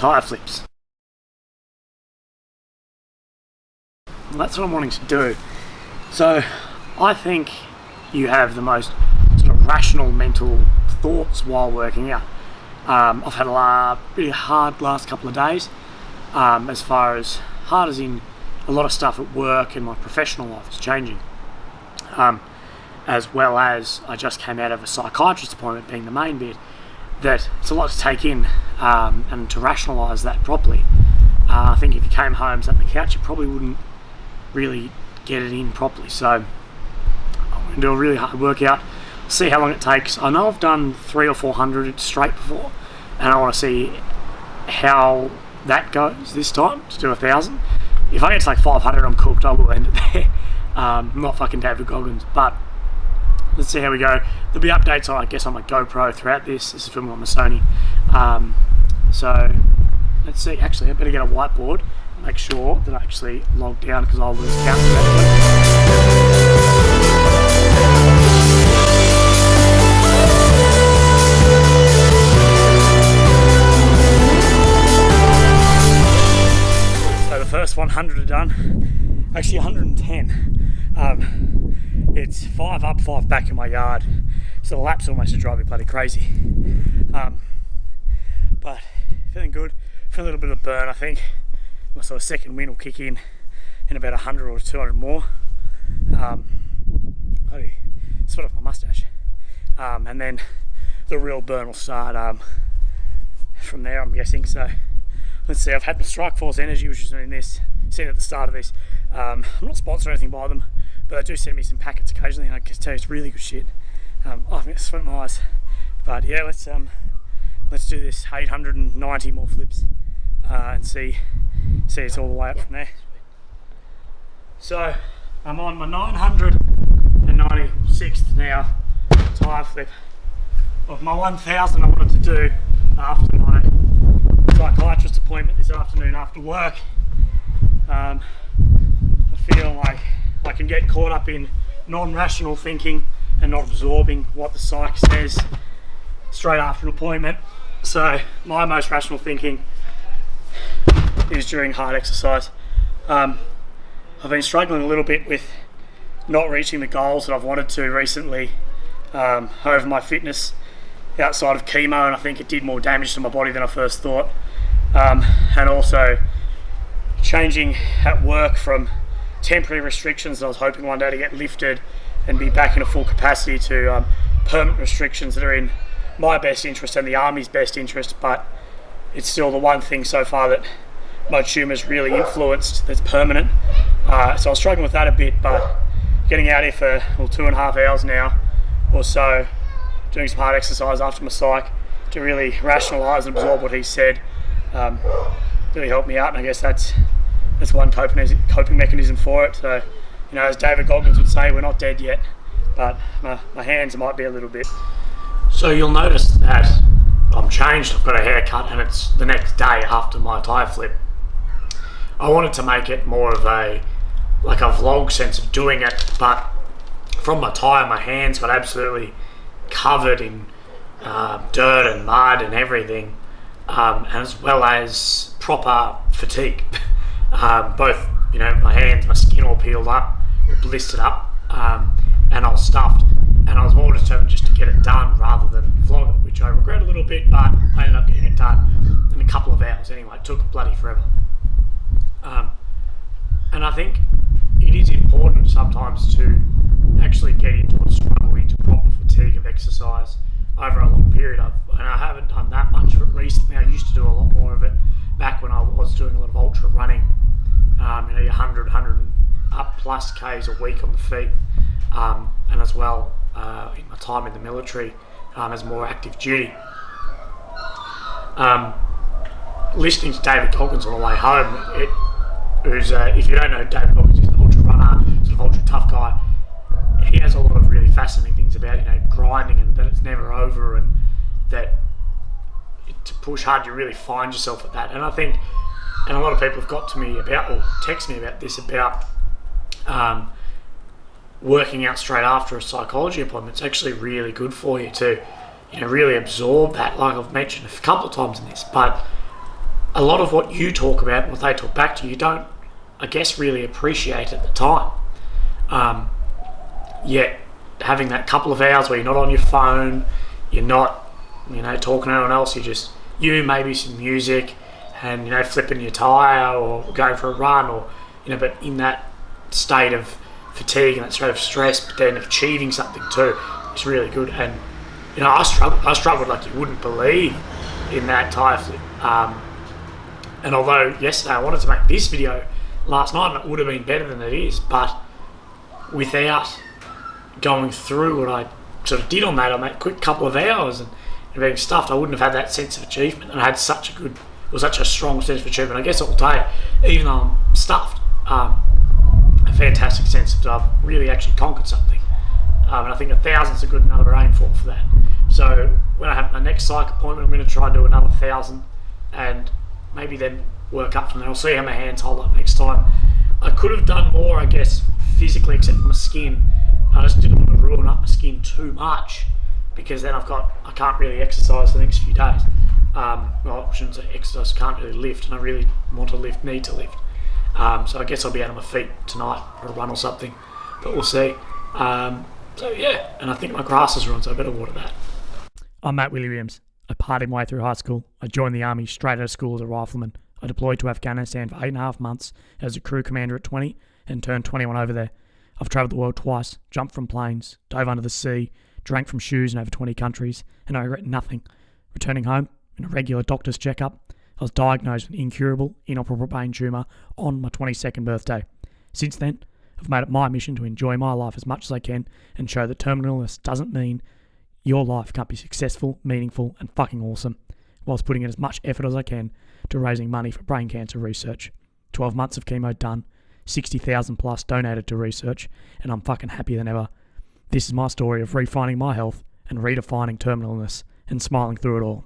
tyre flips. And that's what I'm wanting to do. So I think you have the most sort of rational mental thoughts while working out. I've had a pretty hard last couple of days, as far as hard as in a lot of stuff at work and my professional life is changing. As well as I just came out of a psychiatrist appointment being the main bit, that it's a lot to take in and to rationalise that properly. I think if you came home, sat on the couch, you probably wouldn't really get it in properly. So I'm going to do a really hard workout, see how long it takes. I know I've done 300 or 400 straight before, and I want to see how that goes this time to do 1,000. If I get to like 500, I'm cooked. I will end it there. I'm not fucking David Goggins, but let's see how we go. There'll be updates, I guess, on my GoPro throughout this. This is filming on my Sony. So let's see. Actually, I better get a whiteboard, make sure that I actually log down, because I'll lose count. So the first 100 are done. Actually 110. It's 5 up, 5 back in my yard, so the lap's almost a drive me bloody crazy. But feeling good, feel a little bit of burn. I think my sort of second wind will kick in about 100 or 200 more. Split off my mustache, and then the real burn will start from there, I'm guessing. So let's see. I've had the Strike Force Energy, which is in this, seen at the start of this. I'm not sponsored or anything by them, but they do send me some packets occasionally, and I can tell you it's really good shit. I think it's sweat my eyes. But yeah, let's do this 890 more flips and see it's all the way up from there. So I'm on my 996th now tyre flip of my 1,000 I wanted to do after my psychiatrist appointment this afternoon after work. I feel like I can get caught up in non-rational thinking and not absorbing what the psych says straight after an appointment. So my most rational thinking is during hard exercise. I've been struggling a little bit with not reaching the goals that I've wanted to recently over my fitness outside of chemo, and I think it did more damage to my body than I first thought. And also changing at work from temporary restrictions that I was hoping one day to get lifted and be back in a full capacity to permanent restrictions that are in my best interest and the Army's best interest, but it's still the one thing so far that my tumour's really influenced that's permanent. So I was struggling with that a bit, but getting out here for 2.5 hours now or so, doing some hard exercise after my psych to really rationalise and absorb what he said, really helped me out, and I guess that's one coping mechanism for it. So, you know, as David Goggins would say, we're not dead yet, but my hands might be a little bit. So you'll notice that I'm changed. I've got a haircut, and it's the next day after my tyre flip. I wanted to make it more of a vlog sense of doing it, but from my tyre, my hands got absolutely covered in dirt and mud and everything, as well as proper fatigue. Both, you know, my hands, my skin all peeled up, all blistered up, and I was stuffed. And I was more determined just to get it done rather than vlog it, which I regret a little bit, but I ended up getting it done in a couple of hours anyway. It took bloody forever. And I think it is important sometimes to actually get into or struggle into proper fatigue of exercise over a long period. And I haven't done that much of it recently. I used to do a lot more of it back when I was doing a lot of ultra running, you know, 100 up plus Ks a week on the feet, and as well in my time in the military as more active duty. Listening to David Goggins on the way home, if you don't know David Goggins, he's an ultra runner, sort of ultra tough guy. He has a lot of really fascinating things about, you know, grinding and that it's never over, and that to push hard you really find yourself at that. And I think, and a lot of people have got to me about, or text me about this, about working out straight after a psychology appointment. It's actually really good for you to, you know, really absorb that, like I've mentioned a couple of times in this. But a lot of what you talk about, what they talk back to you, don't, I guess, really appreciate at the time. Yet having that couple of hours where you're not on your phone, you're not, talking to anyone else, you're just you, maybe some music, and flipping your tyre or going for a run, or but in that state of fatigue and that state of stress, but then achieving something too, it's really good. And I struggled like you wouldn't believe in that tyre flip. And although yesterday I wanted to make this video last night, and it would have been better than it is, but without going through what I sort of did on that quick couple of hours and being stuffed, I wouldn't have had that sense of achievement. And I had such a strong sense of achievement. I guess I'll tell you, even though I'm stuffed, a fantastic sense that I've really actually conquered something. And I think 1,000's a good number to aim for that. So when I have my next psych appointment, I'm going to try and do another 1,000 and maybe then work up from there. I'll see how my hands hold up next time. I could have done more, I guess, physically, except for my skin. I just didn't want to ruin up my skin too much, because then I can't really exercise for the next few days. Well, I shouldn't say exercise, can't really lift, and I really want to lift, need to lift. So I guess I'll be out on my feet tonight for a run or something, but we'll see. So yeah, and I think my grass is ruined, so I better water that. I'm Matt Willy Williams. I partied my way through high school. I joined the army straight out of school as a rifleman. I deployed to Afghanistan for 8.5 months as a crew commander at 20 and turned 21 over there. I've travelled the world twice, jumped from planes, dove under the sea, drank from shoes in over 20 countries, and I regret nothing. Returning home, in a regular doctor's checkup, I was diagnosed with an incurable, inoperable brain tumour on my 22nd birthday. Since then, I've made it my mission to enjoy my life as much as I can and show that terminal illness doesn't mean your life can't be successful, meaningful, and fucking awesome, whilst putting in as much effort as I can to raising money for brain cancer research. 12 months of chemo done, 60,000 plus donated to research, and I'm fucking happier than ever. This is my story of refinding my health and redefining terminal illness and smiling through it all.